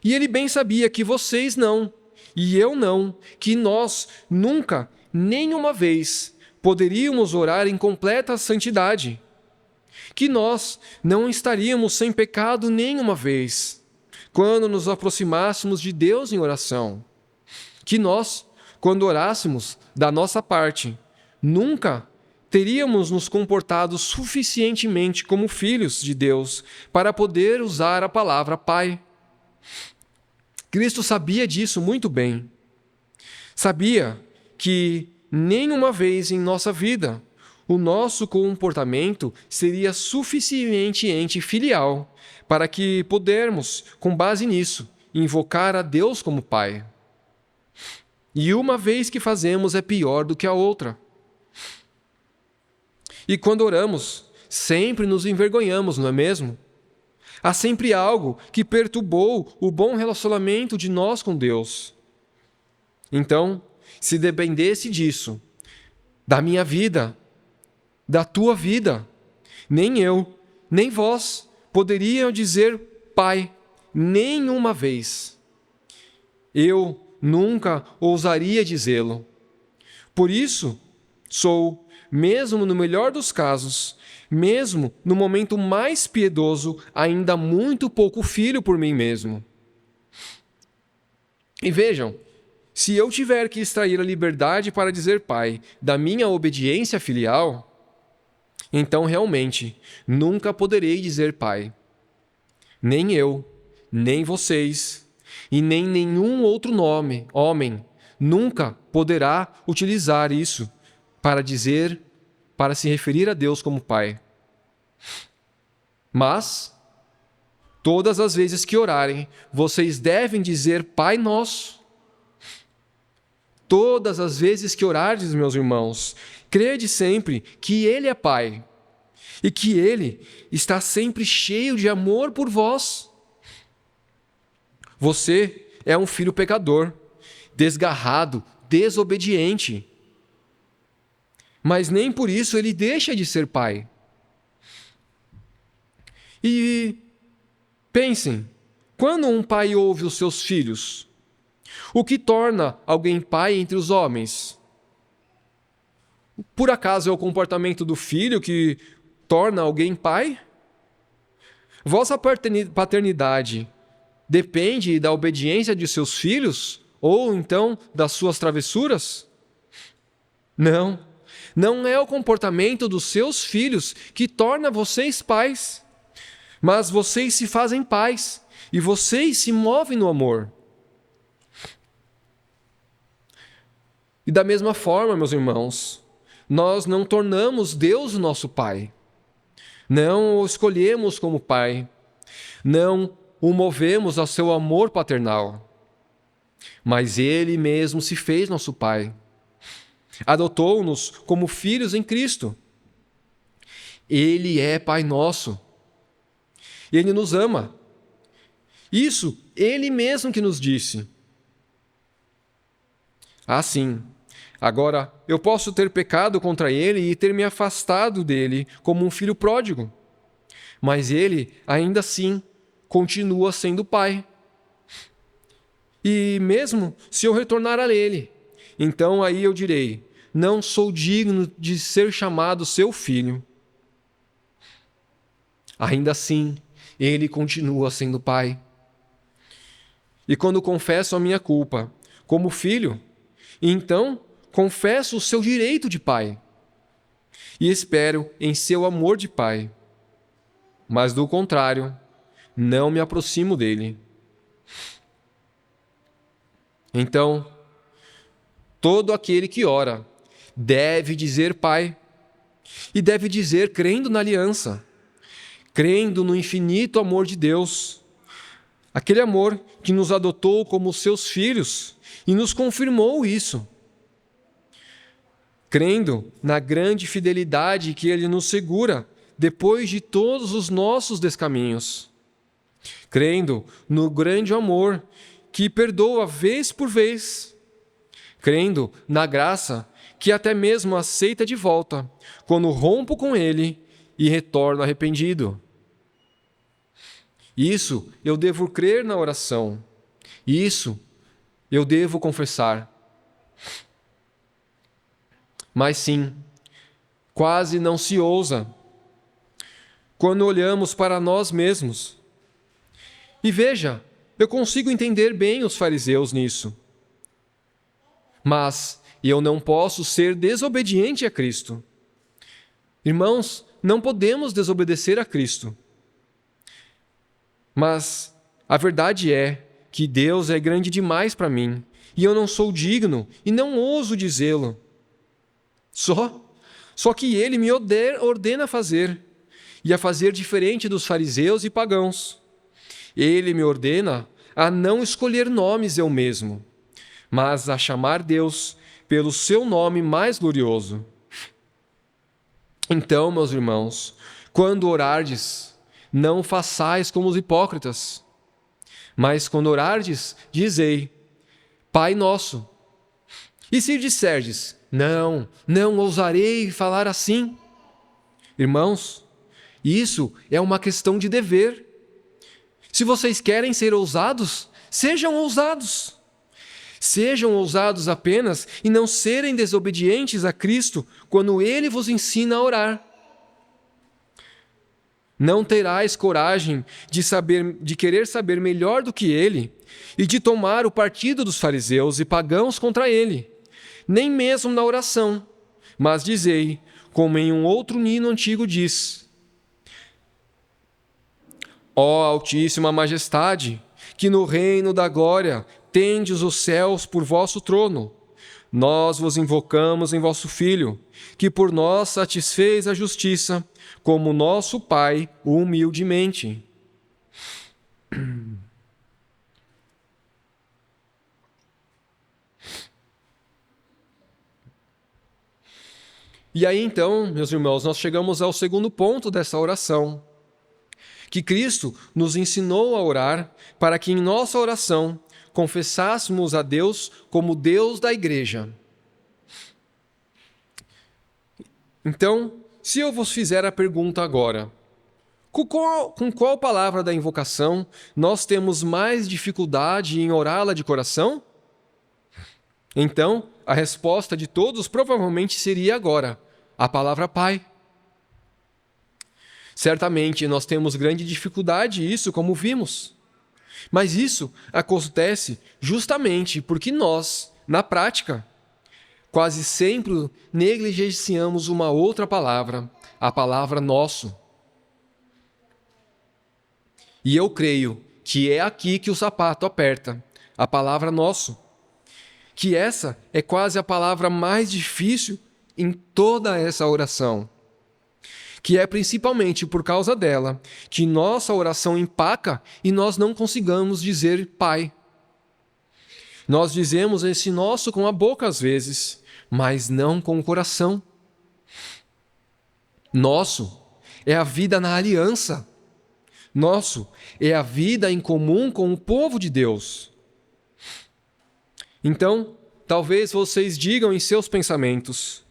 Speaker 1: E ele bem sabia que vocês não, e eu não, que nós nunca, nenhuma vez, poderíamos orar em completa santidade, que nós não estaríamos sem pecado nenhuma vez, quando nos aproximássemos de Deus em oração, que nós, quando orássemos da nossa parte, nunca teríamos nos comportado suficientemente como filhos de Deus para poder usar a palavra Pai. Cristo sabia disso muito bem. Sabia que nenhuma vez em nossa vida o nosso comportamento seria suficientemente filial para que pudermos, com base nisso, invocar a Deus como Pai. E uma vez que fazemos é pior do que a outra. E quando oramos, sempre nos envergonhamos, não é mesmo? Há sempre algo que perturbou o bom relacionamento de nós com Deus. Então, se dependesse disso, da minha vida, da tua vida, nem eu, nem vós poderiam dizer Pai nenhuma vez. Eu nunca ousaria dizê-lo. Por isso, sou, mesmo no melhor dos casos, mesmo no momento mais piedoso, ainda muito pouco filho por mim mesmo. E vejam, se eu tiver que extrair a liberdade para dizer Pai da minha obediência filial, então realmente nunca poderei dizer Pai. Nem eu, nem vocês, e nem nenhum outro homem, nunca poderá utilizar isso para se referir a Deus como Pai. Mas, todas as vezes que orarem, vocês devem dizer Pai Nosso. Todas as vezes que orardes, meus irmãos, crede sempre que Ele é Pai e que Ele está sempre cheio de amor por vós. Você é um filho pecador, desgarrado, desobediente. Mas nem por isso Ele deixa de ser Pai. E pensem, quando um pai ouve os seus filhos, o que torna alguém pai entre os homens? Por acaso é o comportamento do filho que torna alguém pai? Vossa paternidade depende da obediência de seus filhos ou então das suas travessuras? Não, não é o comportamento dos seus filhos que torna vocês pais, mas vocês se fazem pais e vocês se movem no amor. E da mesma forma, meus irmãos, nós não tornamos Deus o nosso Pai. Não o escolhemos como Pai. Não o movemos ao seu amor paternal. Mas Ele mesmo se fez nosso Pai. Adotou-nos como filhos em Cristo. Ele é Pai nosso. Ele nos ama. Isso, Ele mesmo que nos disse. Assim, agora eu posso ter pecado contra Ele e ter me afastado dele como um filho pródigo. Mas Ele, ainda assim, continua sendo Pai. E mesmo se eu retornar a Ele, então aí eu direi, não sou digno de ser chamado seu filho. Ainda assim, Ele continua sendo Pai. E quando confesso a minha culpa como filho, então confesso o seu direito de pai e espero em seu amor de pai. Mas do contrário, não me aproximo dele. Então, todo aquele que ora deve dizer Pai, e deve dizer crendo na aliança, crendo no infinito amor de Deus, aquele amor que nos adotou como seus filhos e nos confirmou isso, crendo na grande fidelidade que Ele nos segura depois de todos os nossos descaminhos, crendo no grande amor que perdoa vez por vez, crendo na graça que até mesmo aceita de volta quando rompo com Ele e retorno arrependido. Isso eu devo crer na oração, isso eu devo confessar. Mas sim, quase não se ousa quando olhamos para nós mesmos. E veja, eu consigo entender bem os fariseus nisso. Mas eu não posso ser desobediente a Cristo. Irmãos, não podemos desobedecer a Cristo. Mas a verdade é que Deus é grande demais para mim, e eu não sou digno e não ouso dizê-lo. Só que Ele me ordena fazer, e a fazer diferente dos fariseus e pagãos. Ele me ordena a não escolher nomes eu mesmo, mas a chamar Deus pelo seu nome mais glorioso. Então, meus irmãos, quando orardes, não façais como os hipócritas, mas quando orardes, dizei, Pai nosso. E se disserdes, não ousarei falar assim. Irmãos, isso é uma questão de dever. Se vocês querem ser ousados, sejam ousados. Sejam ousados apenas e não serem desobedientes a Cristo quando Ele vos ensina a orar. Não terás coragem de querer saber melhor do que Ele e de tomar o partido dos fariseus e pagãos contra Ele, nem mesmo na oração, mas dizei, como em um outro hino antigo diz, Ó Altíssima Majestade, que no reino da glória tendes os céus por vosso trono, nós vos invocamos em vosso Filho, que por nós satisfez a justiça, como nosso Pai humildemente. E aí então, meus irmãos, nós chegamos ao segundo ponto dessa oração, que Cristo nos ensinou a orar para que em nossa oração confessássemos a Deus como Deus da igreja. Então, se eu vos fizer a pergunta agora, com qual palavra da invocação nós temos mais dificuldade em orá-la de coração? Então, a resposta de todos provavelmente seria agora, a palavra Pai. Certamente nós temos grande dificuldade nisso, como vimos. Mas isso acontece justamente porque nós, na prática, quase sempre negligenciamos uma outra palavra, a palavra nosso. E eu creio que é aqui que o sapato aperta, a palavra nosso. Que essa é quase a palavra mais difícil em toda essa oração. Que é principalmente por causa dela que nossa oração empaca e nós não consigamos dizer Pai. Nós dizemos esse nosso com a boca às vezes, mas não com o coração. Nosso é a vida na aliança. Nosso é a vida em comum com o povo de Deus. Então, talvez vocês digam em seus pensamentos,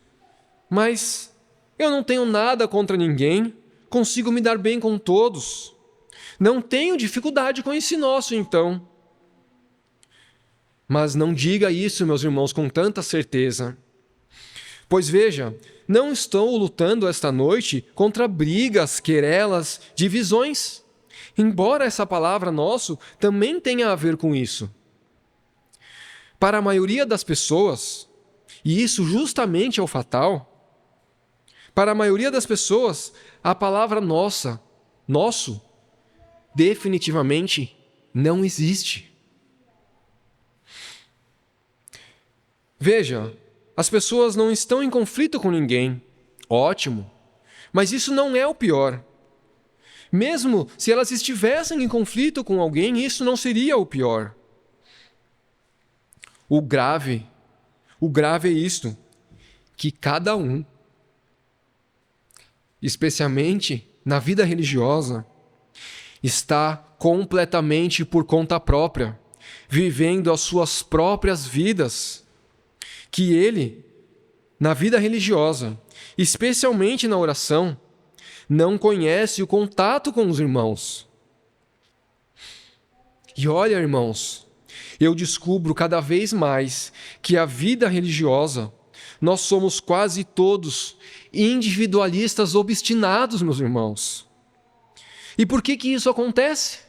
Speaker 1: mas eu não tenho nada contra ninguém, consigo me dar bem com todos. Não tenho dificuldade com esse nosso, então. Mas não diga isso, meus irmãos, com tanta certeza. Pois veja, não estou lutando esta noite contra brigas, querelas, divisões, embora essa palavra nosso também tenha a ver com isso. Para a maioria das pessoas, e isso justamente é o fatal, para a maioria das pessoas, a palavra nossa, nosso, definitivamente não existe. Veja, as pessoas não estão em conflito com ninguém. Ótimo. Mas isso não é o pior. Mesmo se elas estivessem em conflito com alguém, isso não seria o pior. O grave é isto, que cada um, especialmente na vida religiosa, está completamente por conta própria, vivendo as suas próprias vidas, que ele, na vida religiosa, especialmente na oração, não conhece o contato com os irmãos. E olha, irmãos, eu descubro cada vez mais que a vida religiosa, nós somos quase todos individualistas obstinados, meus irmãos. E por que isso acontece?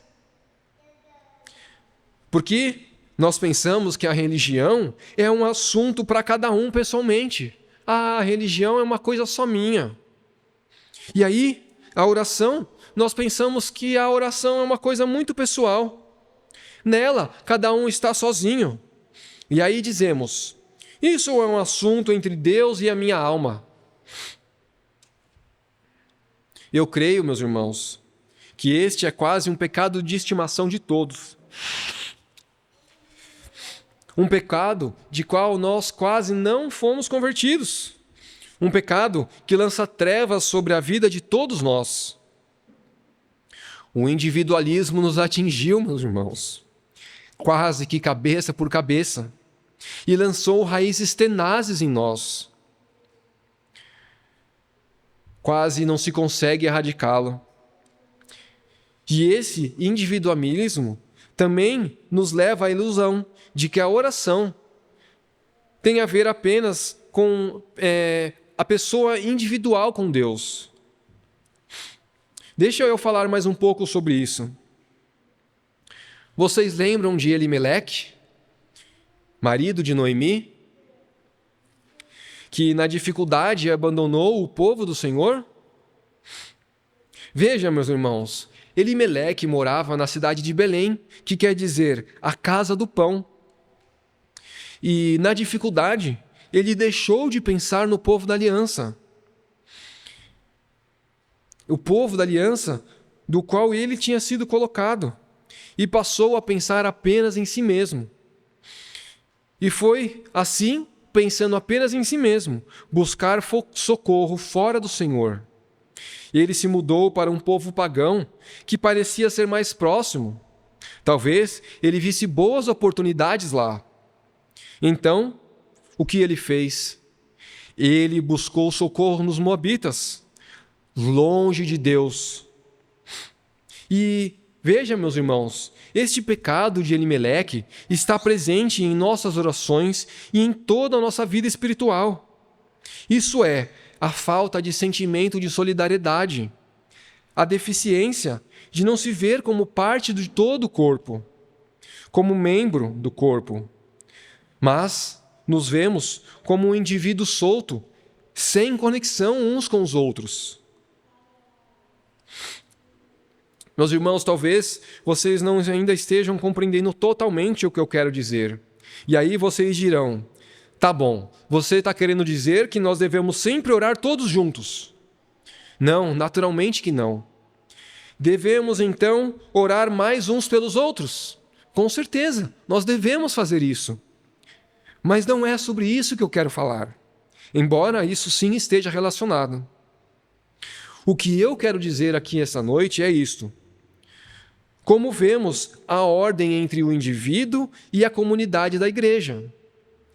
Speaker 1: Porque nós pensamos que a religião é um assunto para cada um pessoalmente. A religião é uma coisa só minha. E aí, a oração, nós pensamos que a oração é uma coisa muito pessoal. Nela, cada um está sozinho. E aí dizemos, isso é um assunto entre Deus e a minha alma. Eu creio, meus irmãos, que este é quase um pecado de estimação de todos. Um pecado de qual nós quase não fomos convertidos. Um pecado que lança trevas sobre a vida de todos nós. O individualismo nos atingiu, meus irmãos, quase que cabeça por cabeça, e lançou raízes tenazes em nós. Quase não se consegue erradicá-lo. E esse individualismo também nos leva à ilusão de que a oração tem a ver apenas com a pessoa individual com Deus. Deixa eu falar mais um pouco sobre isso. Vocês lembram de Elimeleque, marido de Noemi, que na dificuldade abandonou o povo do Senhor? Veja, meus irmãos, Elimeleque morava na cidade de Belém, que quer dizer a casa do pão. E na dificuldade, ele deixou de pensar no povo da aliança. O povo da aliança do qual ele tinha sido colocado. E passou a pensar apenas em si mesmo. E foi assim, pensando apenas em si mesmo, buscar socorro fora do Senhor. Ele se mudou para um povo pagão que parecia ser mais próximo. Talvez ele visse boas oportunidades lá. Então, o que ele fez? Ele buscou socorro nos moabitas, longe de Deus. E veja, meus irmãos, este pecado de Elimeleque está presente em nossas orações e em toda a nossa vida espiritual. Isso é, a falta de sentimento de solidariedade, a deficiência de não se ver como parte de todo o corpo, como membro do corpo, mas nos vemos como um indivíduo solto, sem conexão uns com os outros. Meus irmãos, talvez vocês não ainda estejam compreendendo totalmente o que eu quero dizer. E aí vocês dirão, tá bom, você está querendo dizer que nós devemos sempre orar todos juntos? Não, naturalmente que não. Devemos então orar mais uns pelos outros? Com certeza, nós devemos fazer isso. Mas não é sobre isso que eu quero falar, embora isso sim esteja relacionado. O que eu quero dizer aqui essa noite é isto. Como vemos a ordem entre o indivíduo e a comunidade da igreja?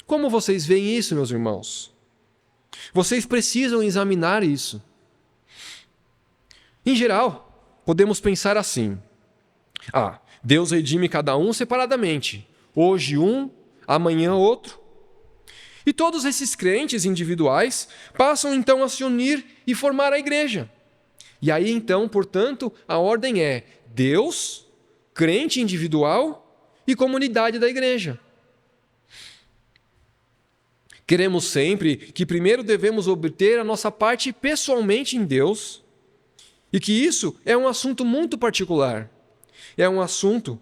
Speaker 1: Como vocês veem isso, meus irmãos? Vocês precisam examinar isso. Em geral, podemos pensar assim. Deus redime cada um separadamente. Hoje um, amanhã outro. E todos esses crentes individuais passam então a se unir e formar a igreja. E aí então, portanto, a ordem é Deus, crente individual e comunidade da igreja. Queremos sempre que primeiro devemos obter a nossa parte pessoalmente em Deus e que isso é um assunto muito particular. É um assunto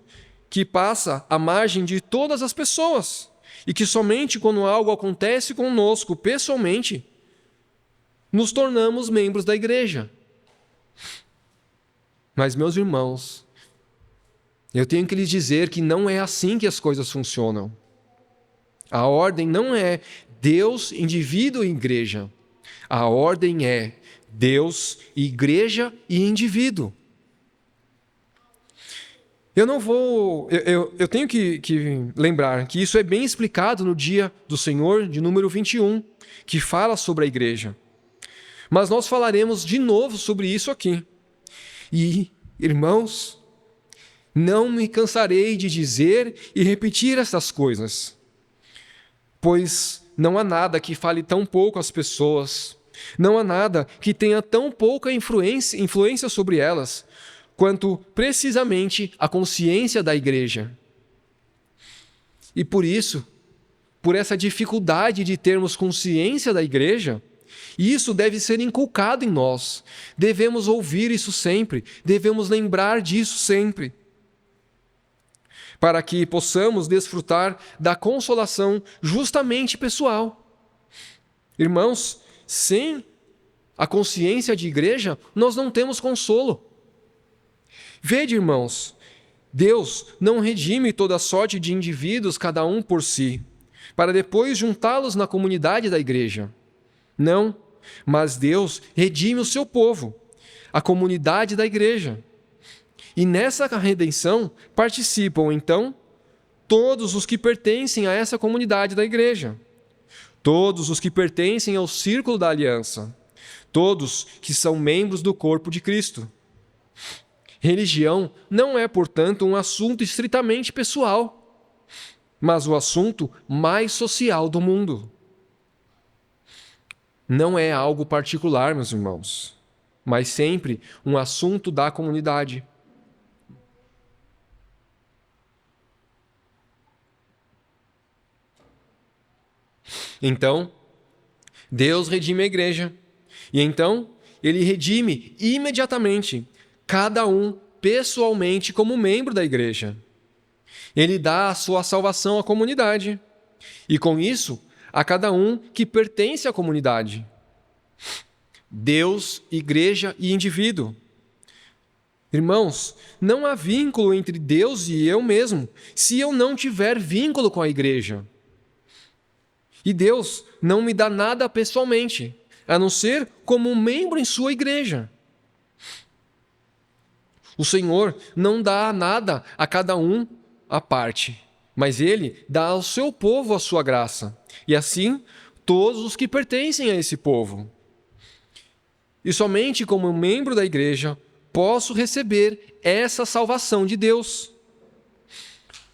Speaker 1: que passa à margem de todas as pessoas e que somente quando algo acontece conosco pessoalmente, nos tornamos membros da igreja. Mas, meus irmãos, eu tenho que lhes dizer que não é assim que as coisas funcionam. A ordem não é Deus, indivíduo e igreja. A ordem é Deus, igreja e indivíduo. Eu tenho que lembrar que isso é bem explicado no Dia do Senhor, de número 21, que fala sobre a igreja. Mas nós falaremos de novo sobre isso aqui. E, irmãos, não me cansarei de dizer e repetir essas coisas, pois não há nada que fale tão pouco às pessoas, não há nada que tenha tão pouca influência sobre elas, quanto precisamente a consciência da igreja. E por isso, por essa dificuldade de termos consciência da igreja, isso deve ser inculcado em nós. Devemos ouvir isso sempre, devemos lembrar disso sempre, para que possamos desfrutar da consolação justamente pessoal. Irmãos, sem a consciência de igreja, nós não temos consolo. Vede, irmãos, Deus não redime toda sorte de indivíduos, cada um por si, para depois juntá-los na comunidade da igreja. Não, mas Deus redime o seu povo, a comunidade da igreja. E nessa redenção participam, então, todos os que pertencem a essa comunidade da igreja, todos os que pertencem ao círculo da aliança, todos que são membros do corpo de Cristo. Religião não é, portanto, um assunto estritamente pessoal, mas o assunto mais social do mundo. Não é algo particular, meus irmãos, mas sempre um assunto da comunidade. Então, Deus redime a igreja, e então Ele redime imediatamente cada um pessoalmente como membro da igreja. Ele dá a sua salvação à comunidade, e com isso, a cada um que pertence à comunidade. Deus, igreja e indivíduo. Irmãos, não há vínculo entre Deus e eu mesmo, se eu não tiver vínculo com a igreja. E Deus não me dá nada pessoalmente, a não ser como um membro em sua igreja. O Senhor não dá nada a cada um à parte, mas Ele dá ao seu povo a sua graça, e assim todos os que pertencem a esse povo. E somente como membro da igreja posso receber essa salvação de Deus,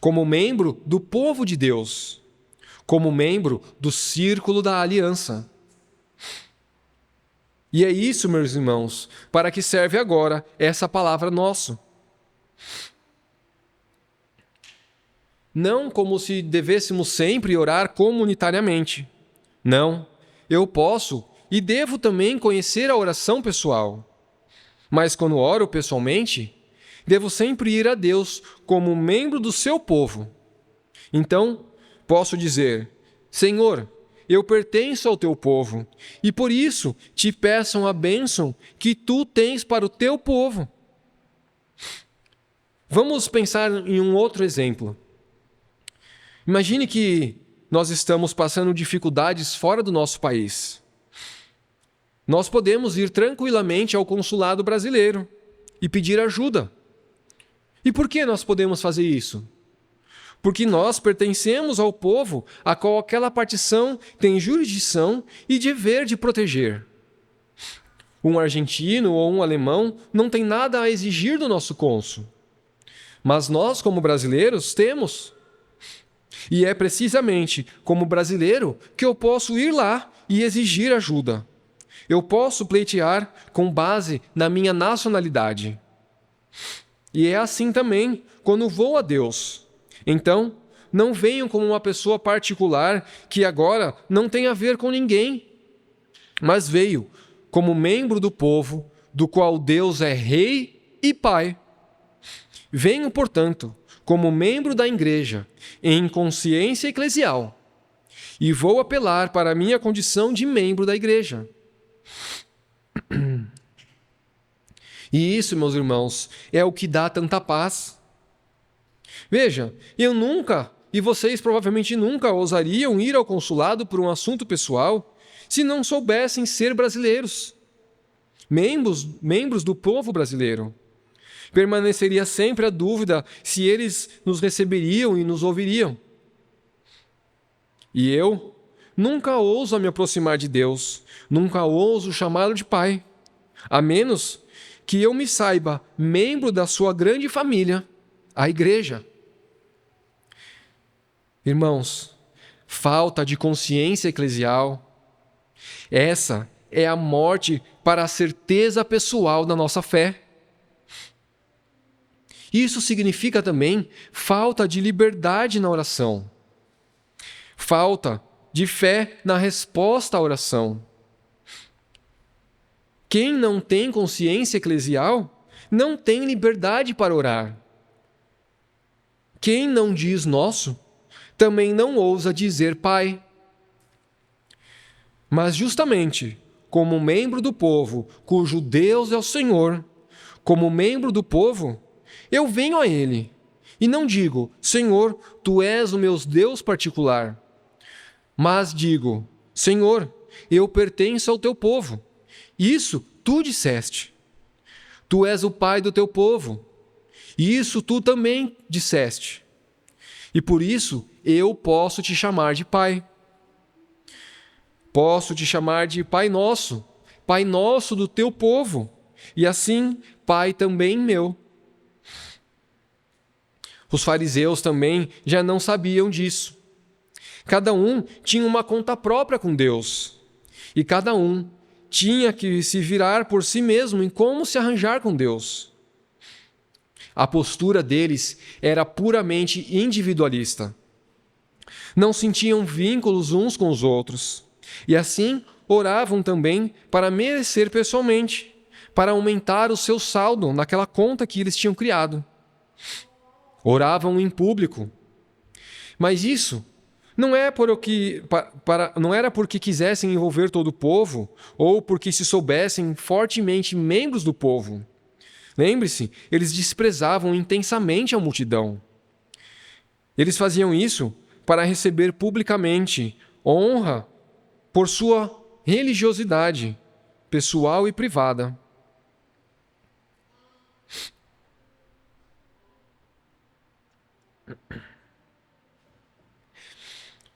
Speaker 1: como membro do povo de Deus, como membro do círculo da aliança. E é isso, meus irmãos, para que serve agora essa palavra nosso. Não como se devêssemos sempre orar comunitariamente. Não, eu posso e devo também conhecer a oração pessoal. Mas quando oro pessoalmente, devo sempre ir a Deus como membro do seu povo. Então, posso dizer: Senhor, eu pertenço ao teu povo, e por isso te peço a bênção que tu tens para o teu povo. Vamos pensar em um outro exemplo. Imagine que nós estamos passando dificuldades fora do nosso país. Nós podemos ir tranquilamente ao consulado brasileiro e pedir ajuda. E por que nós podemos fazer isso? Porque nós pertencemos ao povo a qual aquela partição tem jurisdição e dever de proteger. Um argentino ou um alemão não tem nada a exigir do nosso cônsul. Mas nós, como brasileiros, temos. E é precisamente como brasileiro que eu posso ir lá e exigir ajuda. Eu posso pleitear com base na minha nacionalidade. E é assim também quando vou a Deus. Então, não venham como uma pessoa particular que agora não tem a ver com ninguém, mas veio como membro do povo, do qual Deus é Rei e Pai. Venham, portanto, como membro da igreja, em consciência eclesial, e vou apelar para a minha condição de membro da igreja. E isso, meus irmãos, é o que dá tanta paz. Veja, eu nunca, e vocês provavelmente nunca ousariam ir ao consulado por um assunto pessoal se não soubessem ser brasileiros, membros do povo brasileiro. Permaneceria sempre a dúvida se eles nos receberiam e nos ouviriam. E eu nunca ouso me aproximar de Deus, nunca ouso chamá-lo de Pai, a menos que eu me saiba membro da sua grande família, a igreja. Irmãos, falta de consciência eclesial, essa é a morte para a certeza pessoal da nossa fé. Isso significa também falta de liberdade na oração, falta de fé na resposta à oração. Quem não tem consciência eclesial não tem liberdade para orar. Quem não diz nosso também não ousa dizer Pai. Mas justamente como membro do povo, cujo Deus é o Senhor, como membro do povo, eu venho a Ele e não digo, Senhor, Tu és o meu Deus particular, mas digo, Senhor, eu pertenço ao Teu povo. Isso Tu disseste. Tu és o Pai do Teu povo. E isso Tu também disseste. E por isso eu posso te chamar de Pai. Posso te chamar de Pai Nosso do Teu povo, e assim, Pai também meu. Os fariseus também já não sabiam disso. Cada um tinha uma conta própria com Deus, e cada um tinha que se virar por si mesmo em como se arranjar com Deus. A postura deles era puramente individualista. Não sentiam vínculos uns com os outros, e assim oravam também para merecer pessoalmente, para aumentar o seu saldo naquela conta que eles tinham criado. Oravam em público. Mas isso não era porque quisessem envolver todo o povo ou porque se soubessem fortemente membros do povo. Lembre-se, eles desprezavam intensamente a multidão. Eles faziam isso para receber publicamente honra por sua religiosidade pessoal e privada.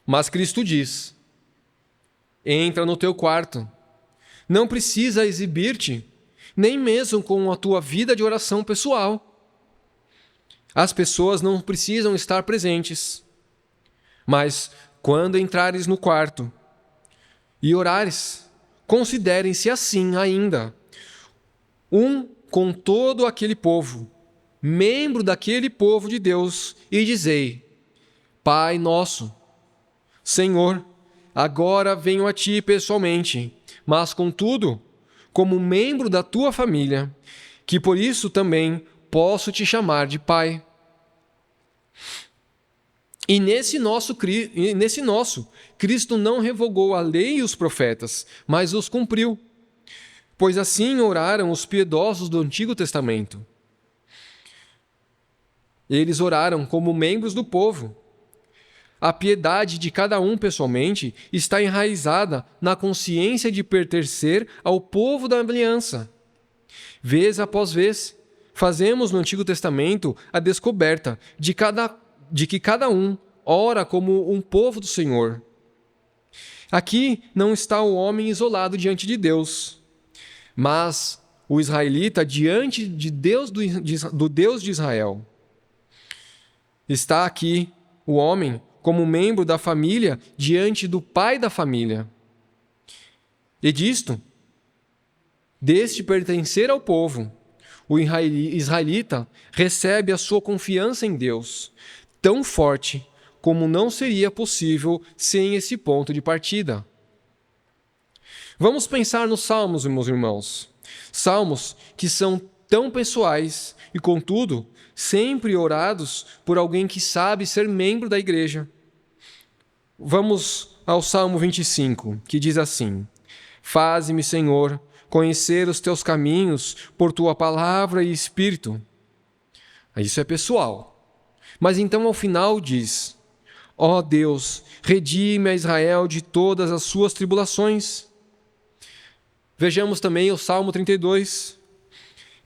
Speaker 1: Mas Cristo diz: entra no teu quarto. Não precisa exibir-te, nem mesmo com a tua vida de oração pessoal. As pessoas não precisam estar presentes. Mas quando entrares no quarto e orares, considerem-se assim ainda, com todo aquele povo, membro daquele povo de Deus, e dizei: Pai nosso, Senhor, agora venho a ti pessoalmente, mas contudo, como membro da tua família, que por isso também posso te chamar de Pai. E nesse nosso, Cristo não revogou a lei e os profetas, mas os cumpriu, pois assim oraram os piedosos do Antigo Testamento. Eles oraram como membros do povo. A piedade de cada um pessoalmente está enraizada na consciência de pertencer ao povo da aliança. Vez após vez, fazemos no Antigo Testamento a descoberta de que cada um ora como um povo do Senhor. Aqui não está o homem isolado diante de Deus, mas o israelita diante de Deus, do Deus de Israel. Está aqui o homem como membro da família diante do pai da família. E deste pertencer ao povo, o israelita recebe a sua confiança em Deus, tão forte como não seria possível sem esse ponto de partida. Vamos pensar nos salmos, meus irmãos. Salmos que são tão pessoais e, contudo, sempre orados por alguém que sabe ser membro da igreja. Vamos ao Salmo 25, que diz assim: Faze-me, Senhor, conhecer os teus caminhos por tua palavra e espírito. Isso é pessoal. Mas então ao final diz: Ó Deus, redime a Israel de todas as suas tribulações. Vejamos também o Salmo 32.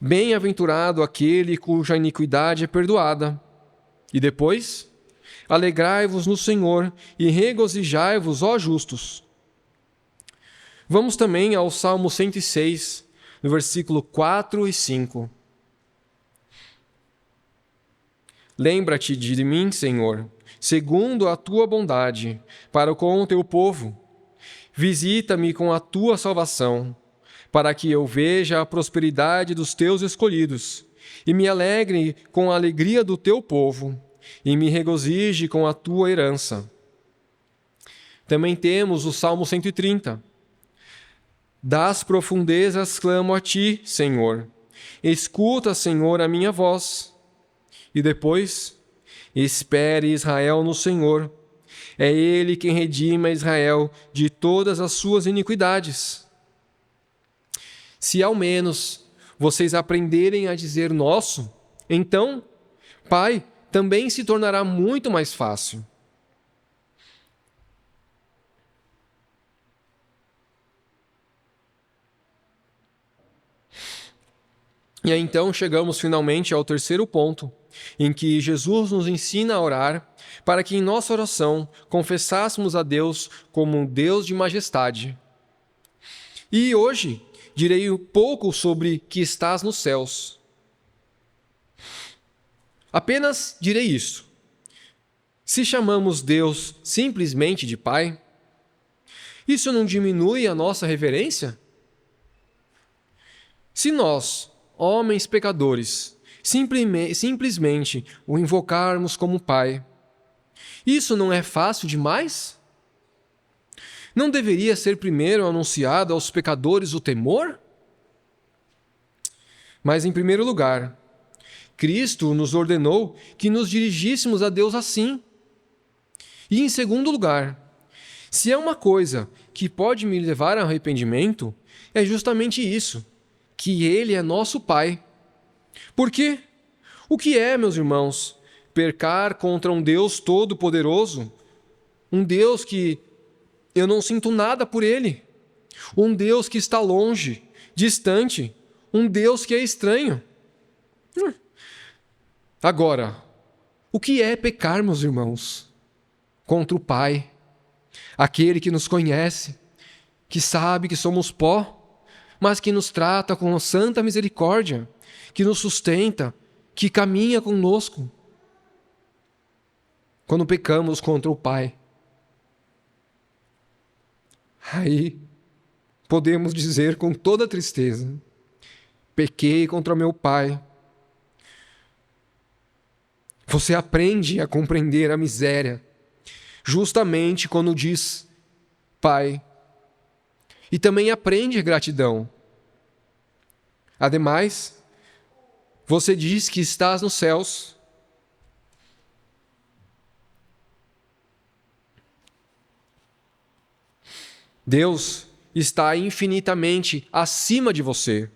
Speaker 1: Bem-aventurado aquele cuja iniquidade é perdoada. E depois: Alegrai-vos no Senhor e regozijai-vos, ó justos. Vamos também ao Salmo 106, no versículo 4 e 5. Lembra-te de mim, Senhor, segundo a tua bondade, para com o teu povo. Visita-me com a tua salvação, para que eu veja a prosperidade dos teus escolhidos, e me alegre com a alegria do teu povo, e me regozije com a tua herança. Também temos o Salmo 130. Das profundezas clamo a ti, Senhor. Escuta, Senhor, a minha voz. E depois: espere Israel no Senhor. É Ele quem redime a Israel de todas as suas iniquidades. Se ao menos vocês aprenderem a dizer nosso, então, Pai, também se tornará muito mais fácil. E aí então chegamos finalmente ao terceiro ponto, em que Jesus nos ensina a orar, para que em nossa oração confessássemos a Deus como um Deus de majestade. E hoje direi um pouco sobre que estás nos céus. Apenas direi isso. Se chamamos Deus simplesmente de Pai, isso não diminui a nossa reverência? Se nós, homens pecadores, simplesmente o invocarmos como Pai, isso não é fácil demais? Não deveria ser primeiro anunciado aos pecadores o temor? Mas, em primeiro lugar, Cristo nos ordenou que nos dirigíssemos a Deus assim. E, em segundo lugar, se é uma coisa que pode me levar ao arrependimento, é justamente isso, que Ele é nosso Pai. Porque o que é, meus irmãos, pecar contra um Deus todo-poderoso, um Deus que eu não sinto nada por Ele, um Deus que está longe, distante, um Deus que é estranho? Agora, o que é pecar, meus irmãos? Contra o Pai, aquele que nos conhece, que sabe que somos pó, mas que nos trata com santa misericórdia, que nos sustenta, que caminha conosco. Quando pecamos contra o Pai, aí podemos dizer com toda tristeza: pequei contra meu Pai. Você aprende a compreender a miséria justamente quando diz Pai. E também aprende gratidão. Ademais, você diz que estás nos céus. Deus está infinitamente acima de você.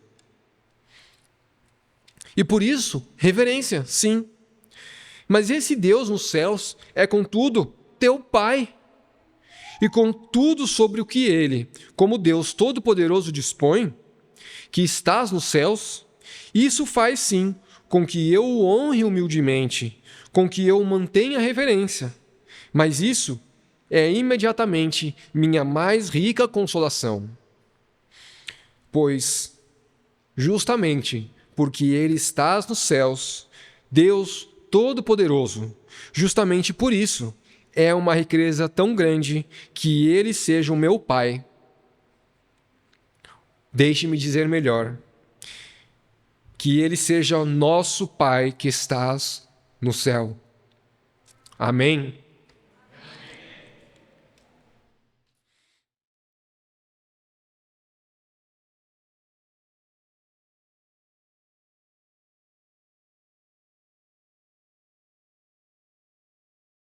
Speaker 1: E por isso, reverência, sim. Mas esse Deus nos céus é, contudo, teu Pai. E com tudo sobre o que Ele, como Deus Todo-Poderoso, dispõe, que estás nos céus, isso faz sim com que eu o honre humildemente, com que eu mantenha reverência. Mas isso é imediatamente minha mais rica consolação. Pois, justamente porque Ele está nos céus, Deus Todo-Poderoso, justamente por isso, é uma riqueza tão grande que Ele seja o meu Pai. Deixe-me dizer melhor. Que Ele seja o nosso Pai que estás no céu. Amém?